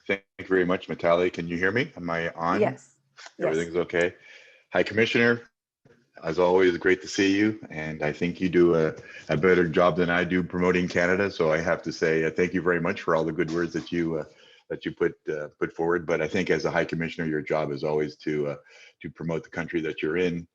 Thank you very much, Matali. Can you hear me? Am I on? Yes, yes. Everything's okay. Hi, Commissioner. As always, great to see you. And I think you do a better job than I do promoting Canada. So I have to say thank you very much for all the good words that you put forward. But I think as a High Commissioner, your job is always to promote the country that you're in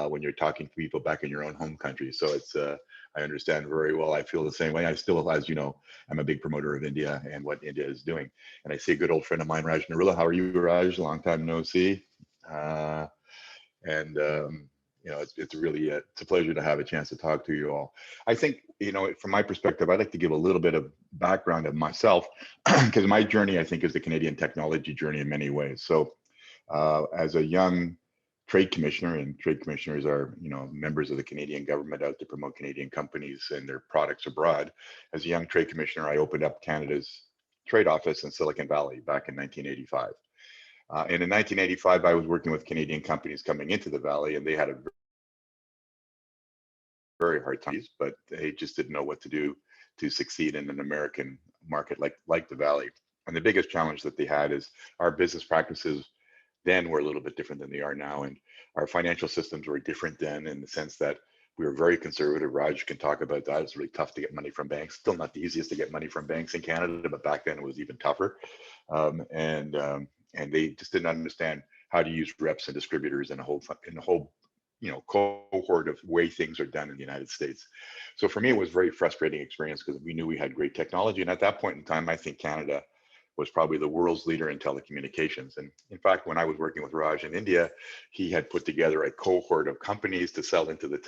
when you're talking to people back in your own home country. So it's I understand very well. I feel the same way. I still, as you know, I'm a big promoter of India and what India is doing. And I see a good old friend of mine, Raj Narula. How are you, Raj? Long time no see. And you know, it's really it's a pleasure to have a chance to talk to you all. I think, you know, from my perspective, I'd like to give a little bit of background of myself because my journey, I think, is the Canadian technology journey in many ways. So as a young trade commissioner, and trade commissioners are, you know, members of the Canadian government out to promote Canadian companies and their products abroad. As a young trade commissioner, I opened up Canada's trade office in Silicon Valley back in 1985. And in 1985, I was working with Canadian companies coming into the Valley, and they had a very hard time, but they just didn't know what to do to succeed in an American market like the Valley. And the biggest challenge that they had is our business practices then were a little bit different than they are now. And our financial systems were different then in the sense that we were very conservative. Raj can talk about that. It's really tough to get money from banks. Still not the easiest to get money from banks in Canada, but back then it was even tougher. And they just didn't understand how to use reps and distributors and a whole you know, cohort of way things are done in the United States. So for me, it was a very frustrating experience because we knew we had great technology. And at that point in time, I think Canada was probably the world's leader in telecommunications. And in fact, when I was working with Raj in India, he had put together a cohort of companies to sell into the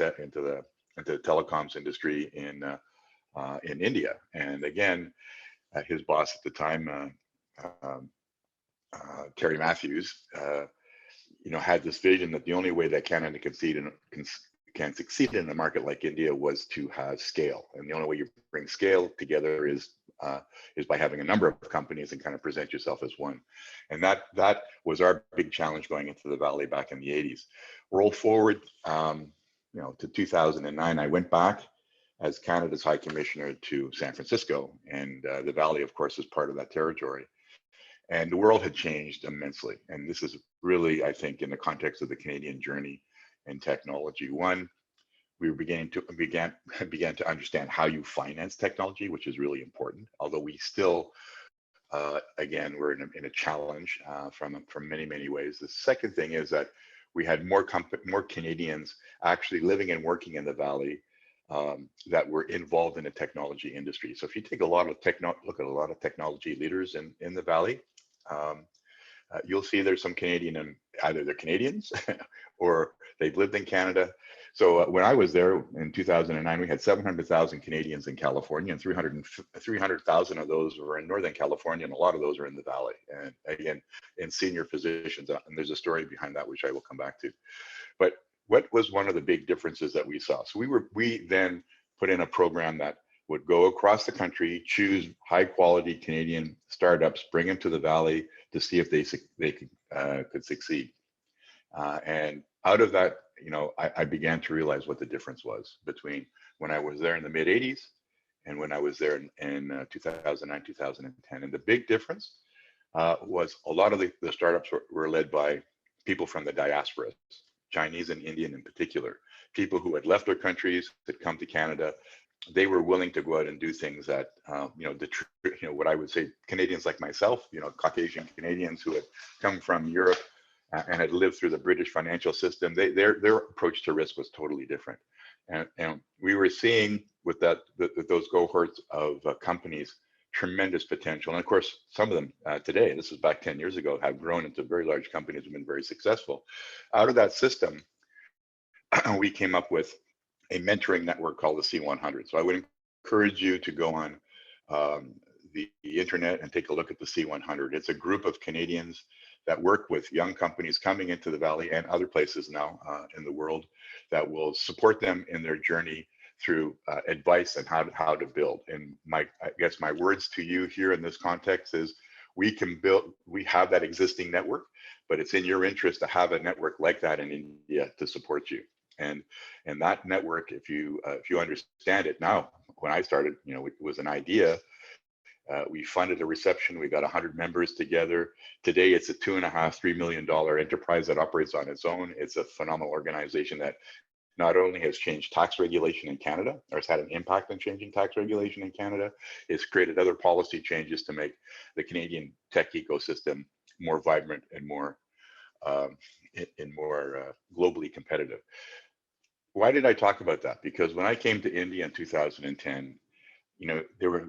telecoms industry in India. And again, his boss at the time, Terry Matthews, you know, had this vision that the only way that Canada can succeed in a market like India was to have scale, and the only way you bring scale together is by having a number of companies and kind of present yourself as one. And that was our big challenge going into the Valley back in the 80s. Roll forward, you know, to 2009, I went back as Canada's High Commissioner to San Francisco, and the Valley, of course, is part of that territory. And the world had changed immensely. And this is really, I think, in the context of the Canadian journey in technology. One, we began to understand how you finance technology, which is really important. Although we still, again, we're in a challenge from many ways. The second thing is that we had more Canadians actually living and working in the Valley that were involved in the technology industry. So if you take look at a lot of technology leaders in the Valley, you'll see there's some Canadian, and either they're Canadians or they've lived in Canada. So when I was there in 2009, we had 700,000 Canadians in California, and 300,000 of those were in Northern California, and a lot of those are in the Valley, and again, in senior positions. And there's a story behind that, which I will come back to. But what was one of the big differences that we saw? So we then put in a program that would go across the country, choose high quality Canadian startups, bring them to the Valley to see if they could succeed. And out of that, you know, I began to realize what the difference was between when I was there in the mid 80s and when I was there in 2009, 2010. And the big difference was a lot of the startups were led by people from the diasporas, Chinese and Indian in particular, people who had left their countries, had come to Canada. They were willing to go out and do things that, you know, what I would say, Canadians like myself, you know, Caucasian Canadians who had come from Europe and had lived through the British financial system, their approach to risk was totally different. And we were seeing with those cohorts of companies, tremendous potential. And of course, some of them today, this was back 10 years ago, have grown into very large companies and been very successful. Out of that system, we came up with a mentoring network called the C100. So I would encourage you to go on the internet and take a look at the C100. It's a group of Canadians that work with young companies coming into the Valley and other places now in the world that will support them in their journey through advice on how to build. And I guess my words to you here in this context is we have that existing network, but it's in your interest to have a network like that in India to support you. And that network, if you understand it now, when I started, you know, it was an idea, We funded a reception. We got 100 members together. Today, it's a $2.5–3 million enterprise that operates on its own. It's a phenomenal organization that not only has changed tax regulation in Canada, or has had an impact on changing tax regulation in Canada, it's created other policy changes to make the Canadian tech ecosystem more vibrant and more globally competitive. Why did I talk about that? Because when I came to India in 2010, there were,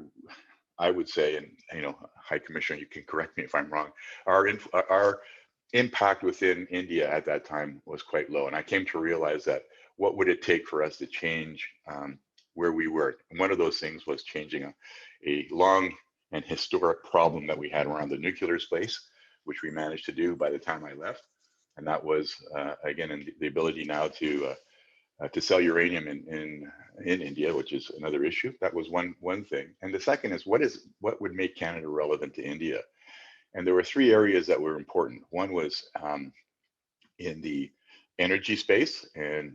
I would say, and High Commissioner, you can correct me if I'm wrong, our impact within India at that time was quite low. And I came to realize that what would it take for us to change where we were? And one of those things was changing a long and historic problem that we had around the nuclear space, which we managed to do by the time I left. And that was, again, the ability now to sell uranium in India, which is another issue. That was one thing. And the second is what would make Canada relevant to India? And there were three areas that were important. One was in the energy space, and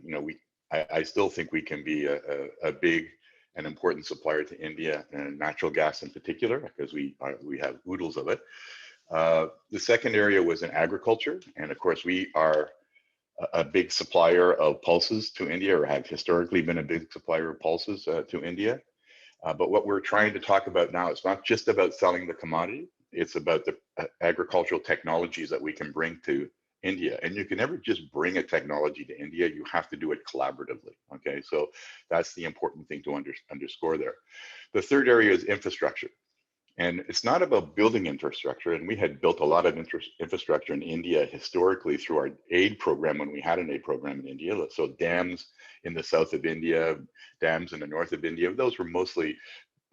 I still think we can be a big and important supplier to India, and natural gas in particular, because we have oodles of it. The second area was in agriculture, and of course we are a big supplier of pulses to India, or have historically been a big supplier of pulses to India. But what we're trying to talk about now is not just about selling the commodity, it's about the agricultural technologies that we can bring to India. And you can never just bring a technology to India, you have to do it collaboratively, okay? So that's the important thing to underscore there. The third area is infrastructure. And it's not about building infrastructure, and we had built a lot of infrastructure in India historically through our aid program when we had an aid program in India. So dams in the south of India, dams in the north of India, those were mostly,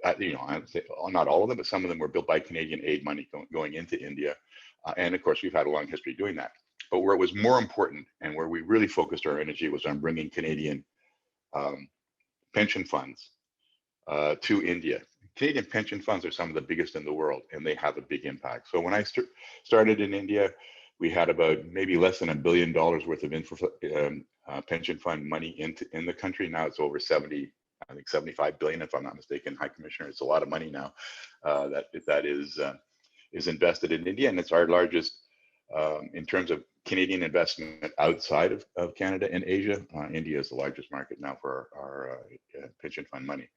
I would say not all of them, but some of them were built by Canadian aid money going into India. And of course, we've had a long history doing that. But where it was more important and where we really focused our energy was on bringing Canadian pension funds to India. Canadian pension funds are some of the biggest in the world, and they have a big impact. So when I started in India, we had about maybe less than $1 billion worth of pension fund money in the country. Now it's over 75 billion, if I'm not mistaken, High Commissioner. It's a lot of money now that is invested in India, and it's our largest in terms of Canadian investment outside of Canada and Asia. India is the largest market now for our pension fund money.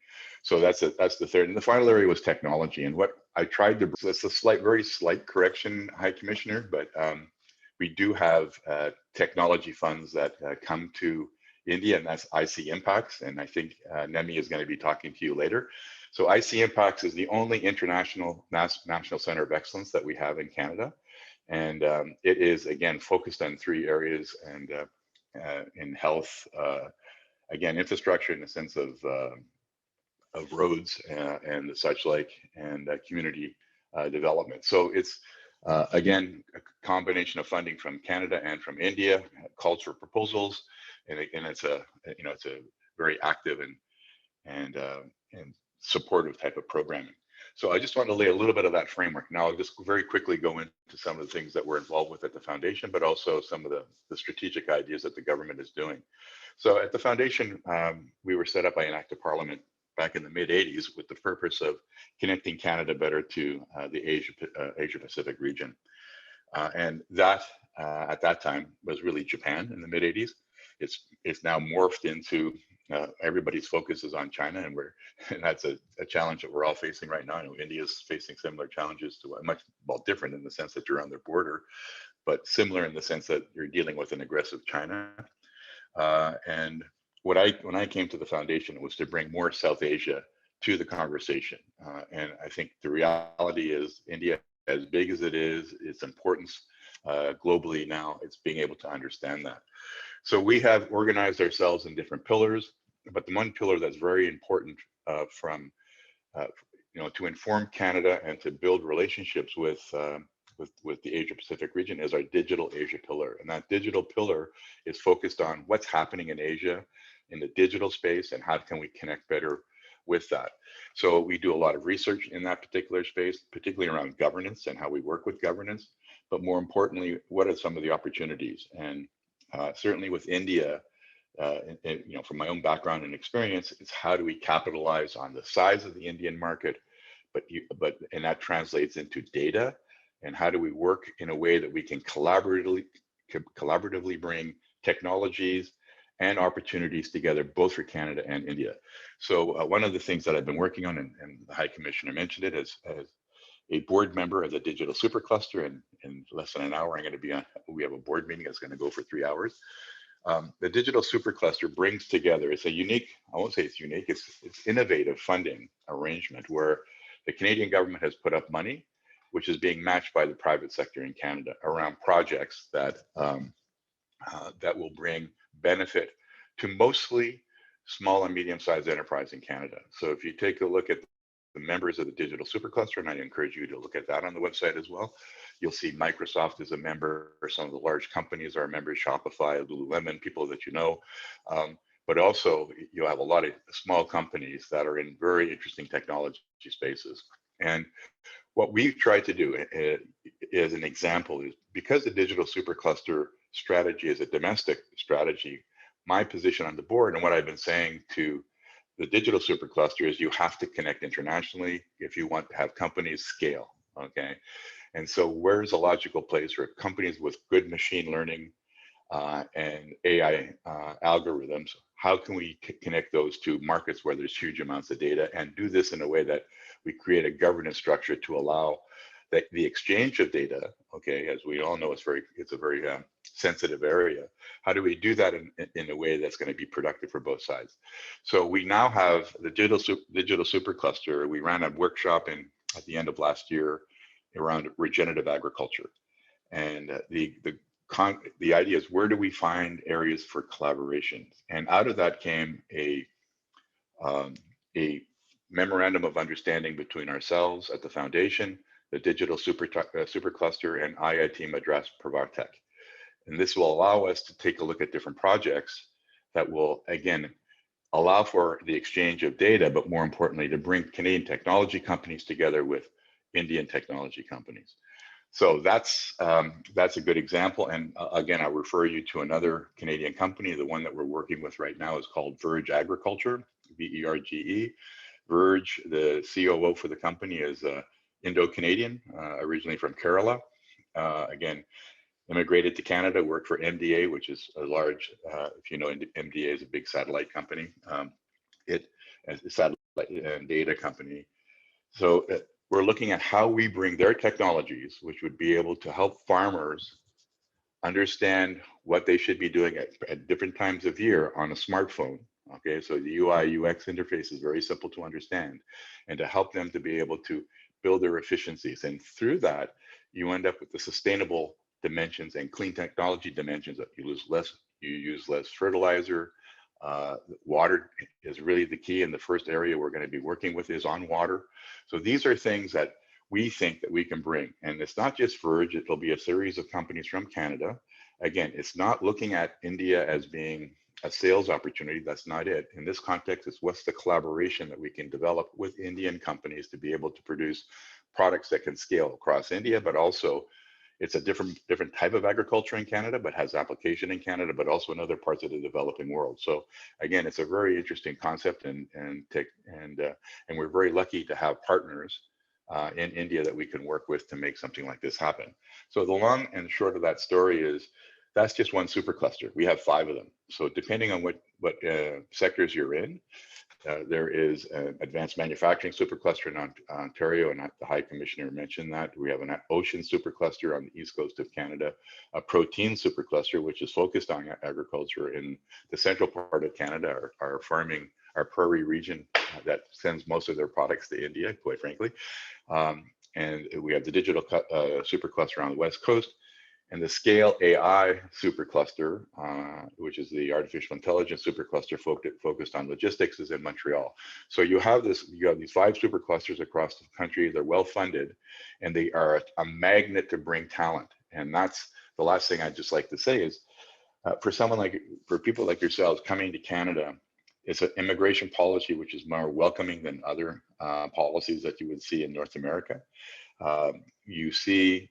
So that's the third. And the final area was technology. And what I tried to, so it's a very slight correction, High Commissioner, but we do have technology funds that come to India, and that's IC Impacts. And I think Nemi is going to be talking to you later. So IC Impacts is the only international national center of excellence that we have in Canada. And it is, again, focused on three areas, and in health, again, infrastructure in the sense of roads and the such like, and community development. So it's, again, a combination of funding from Canada and from India, calls for proposals, and it's a very active and supportive type of programming. So I just want to lay a little bit of that framework. Now I'll just very quickly go into some of the things that we're involved with at the foundation, but also some of the strategic ideas that the government is doing. So at the foundation, we were set up by an act of parliament back in the mid-'80s with the purpose of connecting Canada better to the Asia Pacific region. And that at that time was really Japan in the mid-'80s. It's now morphed into everybody's focus is on China, and that's a challenge that we're all facing right now. I know India is facing similar challenges to different in the sense that you're on their border, but similar in the sense that you're dealing with an aggressive China. And when I came to the foundation, it was to bring more South Asia to the conversation. And I think the reality is India, as big as it is, its importance globally now, it's being able to understand that. So we have organized ourselves in different pillars, but the one pillar that's very important to inform Canada and to build relationships with the Asia Pacific region is our digital Asia pillar. And that digital pillar is focused on what's happening in Asia in the digital space and how can we connect better with that. So we do a lot of research in that particular space, particularly around governance and how we work with governance, but more importantly, what are some of the opportunities? And certainly with India, from my own background and experience, it's how do we capitalize on the size of the Indian market, and that translates into data. And how do we work in a way that we can collaboratively bring technologies and opportunities together, both for Canada and India. So one of the things that I've been working on, and the High Commissioner mentioned it, as a board member of the Digital Supercluster, and in less than an hour, I'm going to be on. We have a board meeting that's going to go for 3 hours. The Digital Supercluster brings together. It's a unique. I won't say it's unique. It's innovative funding arrangement where the Canadian government has put up money, which is being matched by the private sector in Canada around projects that that will bring benefit to mostly small and medium-sized enterprise in Canada. So if you take a look at the members of the Digital Supercluster, and I encourage you to look at that on the website as well, you'll see Microsoft is a member, some of the large companies are members, Shopify, Lululemon, people that you know. But also you'll have a lot of small companies that are in very interesting technology spaces. And what we've tried to do as an example is, because the Digital Supercluster strategy is a domestic strategy, my position on the board and what I've been saying to the Digital Supercluster is you have to connect internationally if you want to have companies scale, okay? And so where's a logical place for companies with good machine learning and AI algorithms? How can we connect those to markets where there's huge amounts of data, and do this in a way that we create a governance structure to allow the exchange of data? Okay, as we all know, it's a very sensitive area. How do we do that in a way that's going to be productive for both sides? So we now have the digital supercluster. We ran a workshop at the end of last year around regenerative agriculture, and the idea is, where do we find areas for collaboration? And out of that came a memorandum of understanding between ourselves at the foundation, the Digital Supercluster, and IIT Madras Pravartech. And this will allow us to take a look at different projects that will, again, allow for the exchange of data, but more importantly, to bring Canadian technology companies together with Indian technology companies. So that's a good example. And again, I'll refer you to another Canadian company. The one that we're working with right now is called Verge Agriculture, VERGE. Verge, the COO for the company, is Indo-Canadian, originally from Kerala. Again, immigrated to Canada, worked for MDA, which is a large, if you know, MDA is a big satellite company. It is a satellite and data company. So we're looking at how we bring their technologies, which would be able to help farmers understand what they should be doing at different times of year on a smartphone. Okay, so the UI UX interface is very simple to understand, and to help them to be able to build their efficiencies. And through that, you end up with the sustainable dimensions and clean technology dimensions, that you use less fertilizer. Water is really the key, and the first area we're going to be working with is on water. So these are things that we think that we can bring, and it's not just Verge, it'll be a series of companies from Canada. Again, it's not looking at India as being a sales opportunity. That's not it. In this context, it's what's the collaboration that we can develop with Indian companies to be able to produce products that can scale across India, but also it's a different type of agriculture in Canada, but has application in Canada, but also in other parts of the developing world. So again, it's a very interesting concept, and we're very lucky to have partners in India that we can work with to make something like this happen. So the long and short of that story is, that's just one supercluster. We have 5 of them. So depending on what sectors you're in, there is an advanced manufacturing supercluster in Ontario, and the High Commissioner mentioned that. We have an ocean supercluster on the east coast of Canada, a protein supercluster, which is focused on agriculture in the central part of Canada, our farming, our prairie region that sends most of their products to India, quite frankly. And we have the digital supercluster on the west coast, and the Scale AI supercluster, which is the artificial intelligence supercluster focused on logistics, is in Montreal. So you have these 5 superclusters across the country. They're well funded, and they are a magnet to bring talent. And that's the last thing I'd just like to say is, for people like yourselves coming to Canada, it's an immigration policy which is more welcoming than other policies that you would see in North America. You see.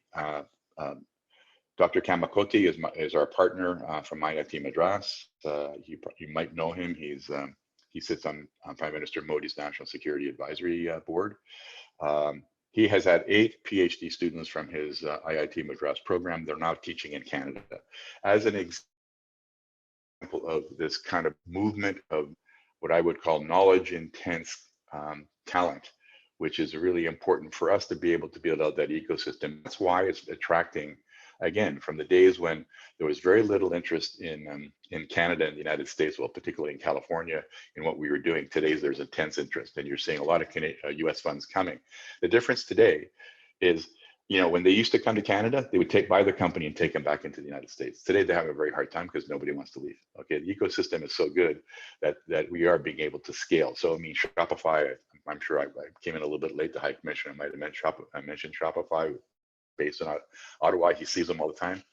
Dr. Kamakoti is our partner from IIT Madras. You might know him. He sits on Prime Minister Modi's National Security Advisory Board. He has had 8 PhD students from his IIT Madras program. They're now teaching in Canada. As an example of this kind of movement of what I would call knowledge intense talent, which is really important for us to be able to build out that ecosystem. That's why it's attracting, again, from the days when there was very little interest in Canada and the United States, well, particularly in California, in what we were doing. Today, there's intense interest, and you're seeing a lot of US funds coming. The difference today is, when they used to come to Canada, they would buy their company and take them back into the United States. Today, they have a very hard time because nobody wants to leave. Okay, the ecosystem is so good that we are being able to scale. So, I mean, Shopify, I'm sure I came in a little bit late to High Commission. I might have mentioned Shopify based on Ottawa. He sees them all the time.